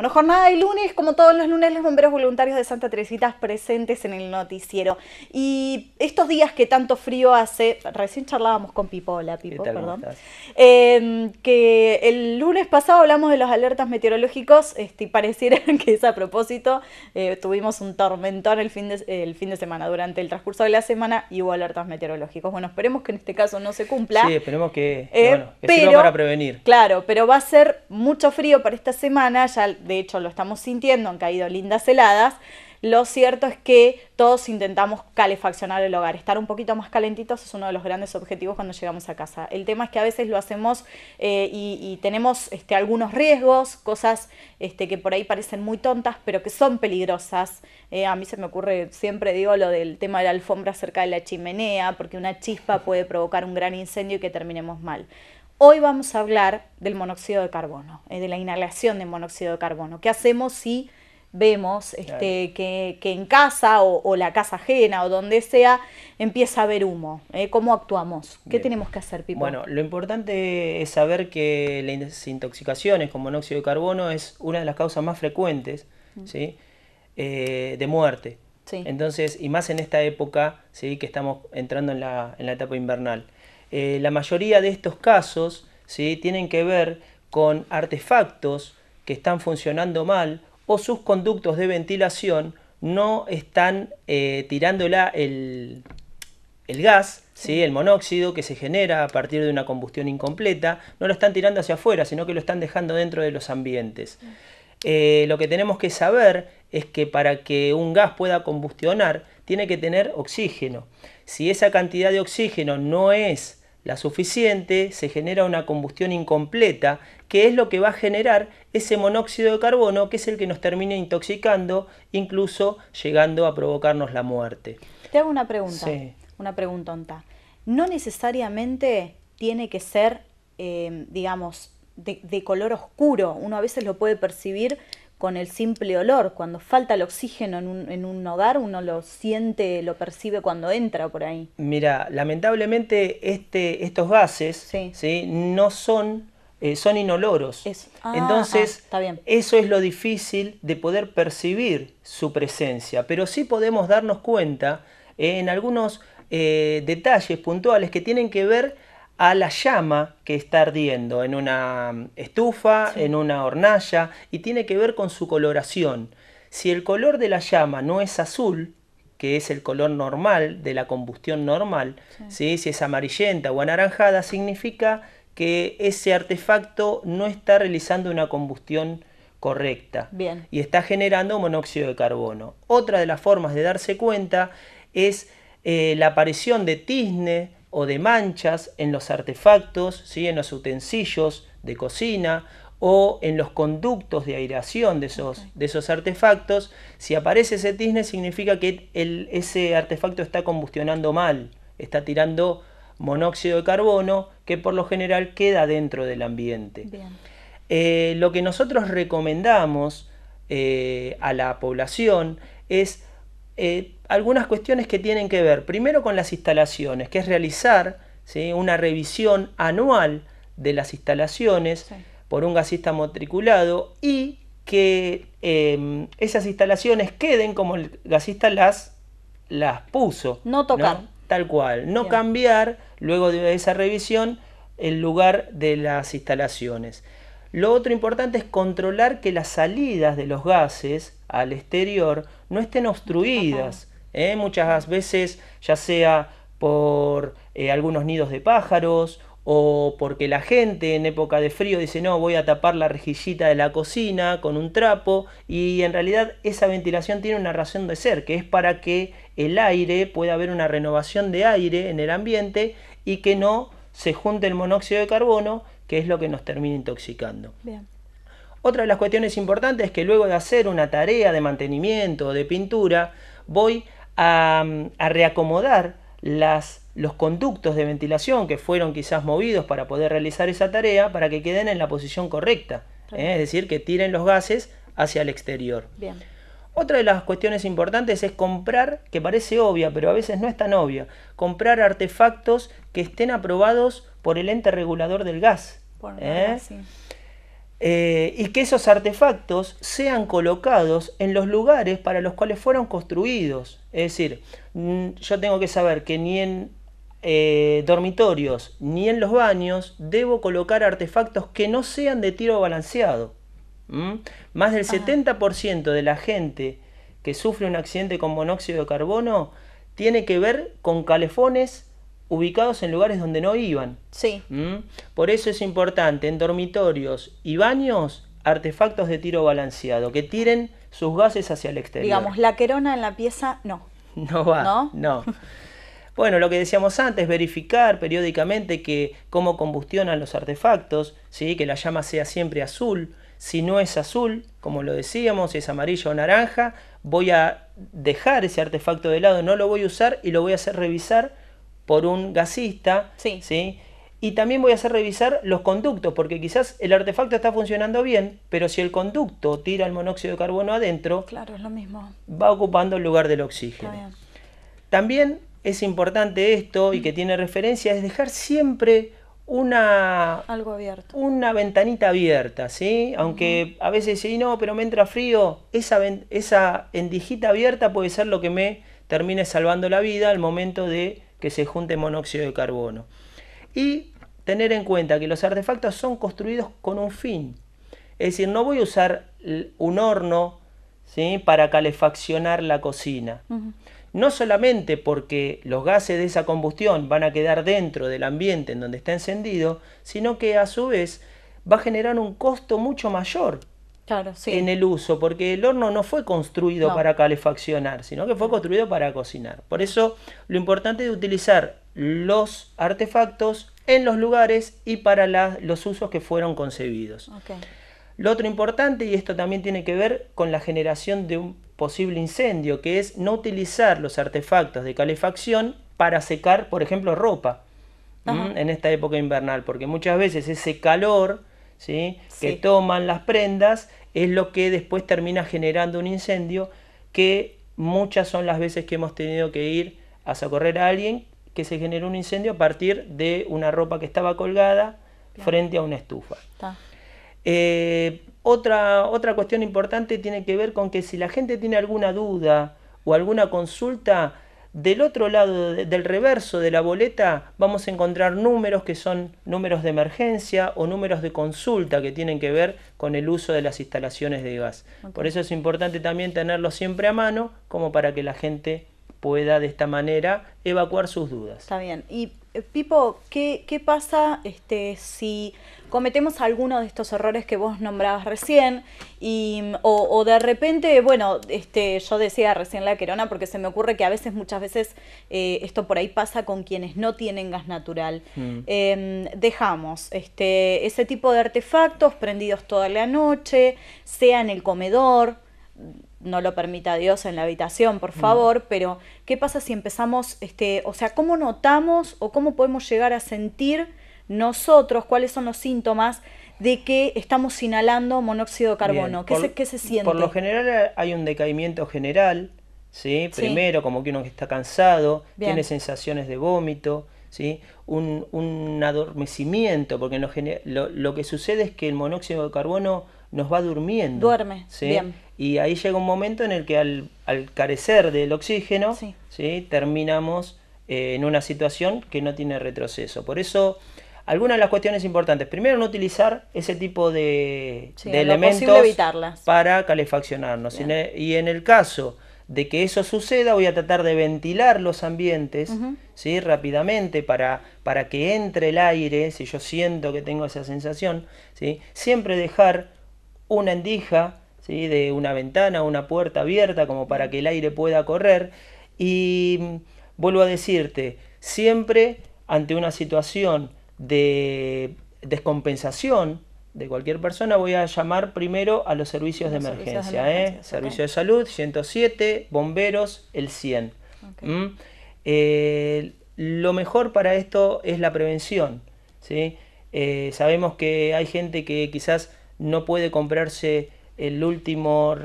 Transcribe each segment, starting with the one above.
Bueno, jornada de lunes, como todos los lunes, los bomberos voluntarios de Santa Teresita presentes en el noticiero. Y estos días que tanto frío hace, recién charlábamos con Pipo, hola Pipo, ¿Qué tal, perdón, cómo estás? que el lunes pasado hablamos de los alertas meteorológicos, y pareciera que es a propósito, tuvimos un tormentón el fin de semana, durante el transcurso de la semana, y hubo alertas meteorológicos. Bueno, esperemos que en este caso no se cumpla. Sí, esperemos que sirva Pero, para prevenir. claro, pero va a ser mucho frío para esta semana, ya de hecho lo estamos sintiendo, han caído lindas heladas. Lo cierto es que todos intentamos calefaccionar el hogar, estar un poquito más calentitos es uno de los grandes objetivos cuando llegamos a casa. El tema es que a veces lo hacemos y tenemos algunos riesgos, cosas que por ahí parecen muy tontas, pero que son peligrosas. A mí se me ocurre, siempre digo lo del tema de la alfombra cerca de la chimenea, porque una chispa puede provocar un gran incendio y que terminemos mal. Hoy vamos a hablar del monóxido de carbono, de la inhalación de monóxido de carbono. ¿Qué hacemos si vemos que en casa o la casa ajena o donde sea empieza a haber humo? ¿Cómo actuamos? ¿Qué tenemos que hacer, Pipo? Bueno, lo importante es saber que las intoxicaciones con monóxido de carbono es una de las causas más frecuentes, ¿sí? De muerte. Sí. Entonces, y más en esta época, ¿sí? Que estamos entrando en la etapa invernal. La mayoría de estos casos, ¿sí? Tienen que ver con artefactos que están funcionando mal o sus conductos de ventilación no están tirando el gas, ¿sí? El monóxido que se genera a partir de una combustión incompleta, no lo están tirando hacia afuera, sino que lo están dejando dentro de los ambientes. Lo que tenemos que saber es que para que un gas pueda combustionar, tiene que tener oxígeno. Si esa cantidad de oxígeno no es la suficiente, se genera una combustión incompleta, que es lo que va a generar ese monóxido de carbono, que es el que nos termina intoxicando, incluso llegando a provocarnos la muerte. Te hago una pregunta, Sí. una preguntonta. No necesariamente tiene que ser, digamos, de color oscuro. Uno a veces lo puede percibir con el simple olor. Cuando falta el oxígeno en un hogar, uno lo siente, lo percibe cuando entra por ahí. Mira, lamentablemente estos gases, Sí. ¿sí? No son, son inoloros. Entonces, está bien. eso es lo difícil de poder percibir su presencia. Pero sí podemos darnos cuenta en algunos detalles puntuales que tienen que ver a la llama que está ardiendo en una estufa, Sí. en una hornalla, y tiene que ver con su coloración. Si el color de la llama no es azul, que es el color normal de la combustión normal, ¿sí? Si es amarillenta o anaranjada, significa que ese artefacto no está realizando una combustión correcta. Bien. Y está generando monóxido de carbono. Otra de las formas de darse cuenta es la aparición de tizne o de manchas en los artefactos, ¿sí? En los utensilios de cocina o en los conductos de aireación de esos artefactos. Si aparece ese tizne, significa que ese artefacto está combustionando mal, está tirando monóxido de carbono, que por lo general queda dentro del ambiente. Bien. Lo que nosotros recomendamos a la población es algunas cuestiones que tienen que ver primero con las instalaciones, que es realizar, ¿sí? Una revisión anual de las instalaciones, sí, por un gasista matriculado, y que esas instalaciones queden como el gasista las puso. No tocar. ¿No? Tal cual, no Bien. cambiar luego de esa revisión el lugar de las instalaciones. Lo otro importante es controlar que las salidas de los gases al exterior no estén obstruidas. Muchas veces, ya sea por algunos nidos de pájaros o porque la gente en época de frío dice no, voy a tapar la rejillita de la cocina con un trapo, y en realidad esa ventilación tiene una razón de ser, que es para que el aire pueda haber una renovación de aire en el ambiente y que no se junte el monóxido de carbono, que es lo que nos termina intoxicando. Bien. Otra de las cuestiones importantes es que luego de hacer una tarea de mantenimiento o de pintura, voy a reacomodar los conductos de ventilación que fueron quizás movidos para poder realizar esa tarea, para que queden en la posición correcta, es decir, que tiren los gases hacia el exterior. Bien. Otra de las cuestiones importantes es comprar, que parece obvia, pero a veces no es tan obvia, comprar artefactos que estén aprobados por el ente regulador del gas. Sí. Y que esos artefactos sean colocados en los lugares para los cuales fueron construidos. Es decir, yo tengo que saber que ni en dormitorios ni en los baños debo colocar artefactos que no sean de tiro balanceado. Más del 70% de la gente que sufre un accidente con monóxido de carbono tiene que ver con calefones ubicados en lugares donde no iban. Sí. Por eso es importante en dormitorios y baños artefactos de tiro balanceado, que tiren sus gases hacia el exterior. Digamos, la querona en la pieza, no. No va, no. Bueno, lo que decíamos antes, verificar periódicamente que cómo combustionan los artefactos, ¿sí? Que la llama sea siempre azul. Si no es azul, como lo decíamos, si es amarillo o naranja, voy a dejar ese artefacto de lado, no lo voy a usar y lo voy a hacer revisar por un gasista. Sí. ¿Sí? Y también voy a hacer revisar los conductos, porque quizás el artefacto está funcionando bien, pero si el conducto tira el monóxido de carbono adentro, claro, es lo mismo, va ocupando el lugar del oxígeno. Está bien. También es importante esto, y que tiene referencia, es dejar siempre algo abierto, una ventanita abierta, ¿sí? Aunque a veces sí, no, pero me entra frío, esa endijita abierta puede ser lo que me termine salvando la vida al momento de que se junte monóxido de carbono. Y tener en cuenta que los artefactos son construidos con un fin. Es decir, no voy a usar un horno, ¿sí? Para calefaccionar la cocina. No solamente porque los gases de esa combustión van a quedar dentro del ambiente en donde está encendido, sino que a su vez va a generar un costo mucho mayor. Claro, sí. En el uso, porque el horno no fue construido para calefaccionar, sino que fue construido para cocinar. Por eso lo importante es utilizar los artefactos en los lugares y para los usos que fueron concebidos. Okay. Lo otro importante, y esto también tiene que ver con la generación de un posible incendio, que es no utilizar los artefactos de calefacción para secar, por ejemplo, ropa en esta época invernal, porque muchas veces ese calor, ¿sí? Que toman las prendas es lo que después termina generando un incendio, que muchas son las veces que hemos tenido que ir a socorrer a alguien que se generó un incendio a partir de una ropa que estaba colgada frente a una estufa. Otra cuestión importante tiene que ver con que si la gente tiene alguna duda o alguna consulta, del otro lado, del reverso de la boleta, vamos a encontrar números que son números de emergencia o números de consulta que tienen que ver con el uso de las instalaciones de gas. Por eso es importante también tenerlo siempre a mano, como para que la gente pueda de esta manera evacuar sus dudas. Está bien. Y Pipo, ¿qué pasa si cometemos alguno de estos errores que vos nombrabas recién o de repente, bueno, yo decía recién la querona porque se me ocurre que muchas veces esto por ahí pasa con quienes no tienen gas natural. Dejamos ese tipo de artefactos prendidos toda la noche, sea en el comedor, no lo permita Dios en la habitación, por favor, pero ¿qué pasa si empezamos, o sea, cómo notamos o cómo podemos llegar a sentir nosotros, cuáles son los síntomas de que estamos inhalando monóxido de carbono? ¿Qué se siente? Por lo general hay un decaimiento general, ¿sí? Primero, como que uno está cansado, tiene sensaciones de vómito, ¿sí? Un adormecimiento, porque lo que sucede es que el monóxido de carbono nos va durmiendo. Duerme, ¿sí? bien. Y ahí llega un momento en el que al carecer del oxígeno, ¿sí? Terminamos en una situación que no tiene retroceso. Por eso, algunas de las cuestiones importantes. Primero, no utilizar ese tipo de elementos para calefaccionarnos. Y en el caso de que eso suceda, voy a tratar de ventilar los ambientes, ¿sí? Rápidamente para que entre el aire, si yo siento que tengo esa sensación, ¿sí? Siempre dejar una endija, ¿sí? De una ventana o una puerta abierta como para que el aire pueda correr. Y vuelvo a decirte, siempre ante una situación de descompensación de cualquier persona, voy a llamar primero a los servicios de emergencia. Servicio de salud, 107, bomberos, el 100. Lo mejor para esto es la prevención, ¿sí? Sabemos que hay gente que quizás no puede comprarse el último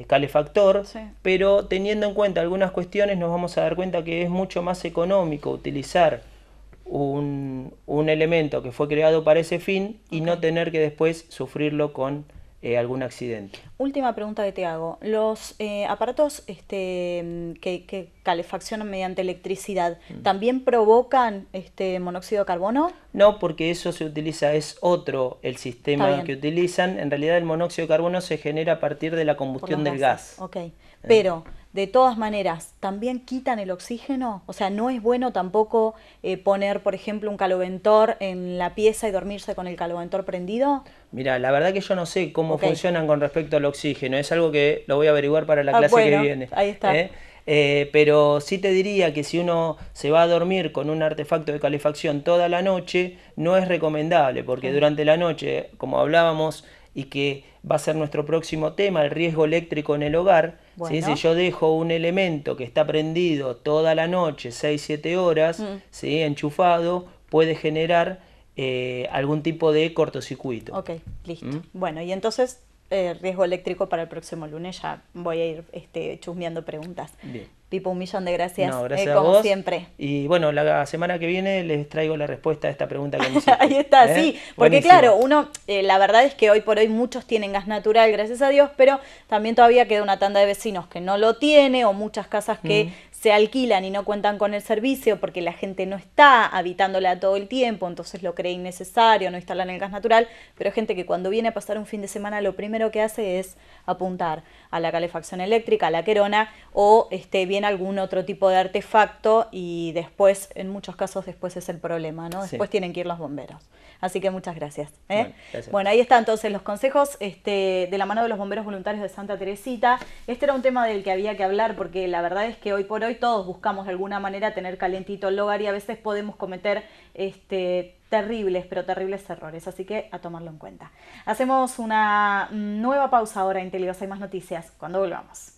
calefactor, pero teniendo en cuenta algunas cuestiones nos vamos a dar cuenta que es mucho más económico utilizar un elemento que fue creado para ese fin y no tener que después sufrirlo con algún accidente. Última pregunta que te hago. ¿Los aparatos que calefaccionan mediante electricidad también provocan monóxido de carbono? No, porque eso se utiliza, es otro el sistema que utilizan. En realidad el monóxido de carbono se genera a partir de la combustión del gas. Ok, pero de todas maneras, ¿también quitan el oxígeno? O sea, ¿no es bueno tampoco poner, por ejemplo, un caloventor en la pieza y dormirse con el caloventor prendido? Mira, la verdad que yo no sé cómo funcionan con respecto al oxígeno. Es algo que lo voy a averiguar para la clase que viene. Ahí está. Pero sí te diría que si uno se va a dormir con un artefacto de calefacción toda la noche, no es recomendable, porque durante la noche, como hablábamos, y que va a ser nuestro próximo tema, el riesgo eléctrico en el hogar. ¿Sí? Si yo dejo un elemento que está prendido toda la noche, 6-7 horas, ¿sí? enchufado, puede generar algún tipo de cortocircuito. Ok, listo. Bueno, y entonces, riesgo eléctrico para el próximo lunes, ya voy a ir chusmeando preguntas. Bien. Pipo, un millón de gracias, No, gracias como a vos. siempre. Y bueno, la semana que viene les traigo la respuesta a esta pregunta que me hiciste. Ahí está, sí, porque Buenísimo. claro, uno, la verdad es que hoy por hoy muchos tienen gas natural, gracias a Dios, pero también todavía queda una tanda de vecinos que no lo tiene, o muchas casas que se alquilan y no cuentan con el servicio porque la gente no está habitándola todo el tiempo, entonces lo cree innecesario, no instalan el gas natural, pero hay gente que cuando viene a pasar un fin de semana lo primero que hace es apuntar a la calefacción eléctrica, a la querona, o bien algún otro tipo de artefacto, y después, en muchos casos, después es el problema, ¿no? Después tienen que ir los bomberos. Así que muchas gracias. Bueno, gracias. Bueno, ahí están entonces los consejos de la mano de los bomberos voluntarios de Santa Teresita. Este era un tema del que había que hablar, porque la verdad es que hoy por hoy todos buscamos de alguna manera tener calentito el hogar, y a veces podemos cometer terribles, pero terribles errores, así que a tomarlo en cuenta. Hacemos una nueva pausa ahora en Televis, hay más noticias cuando volvamos.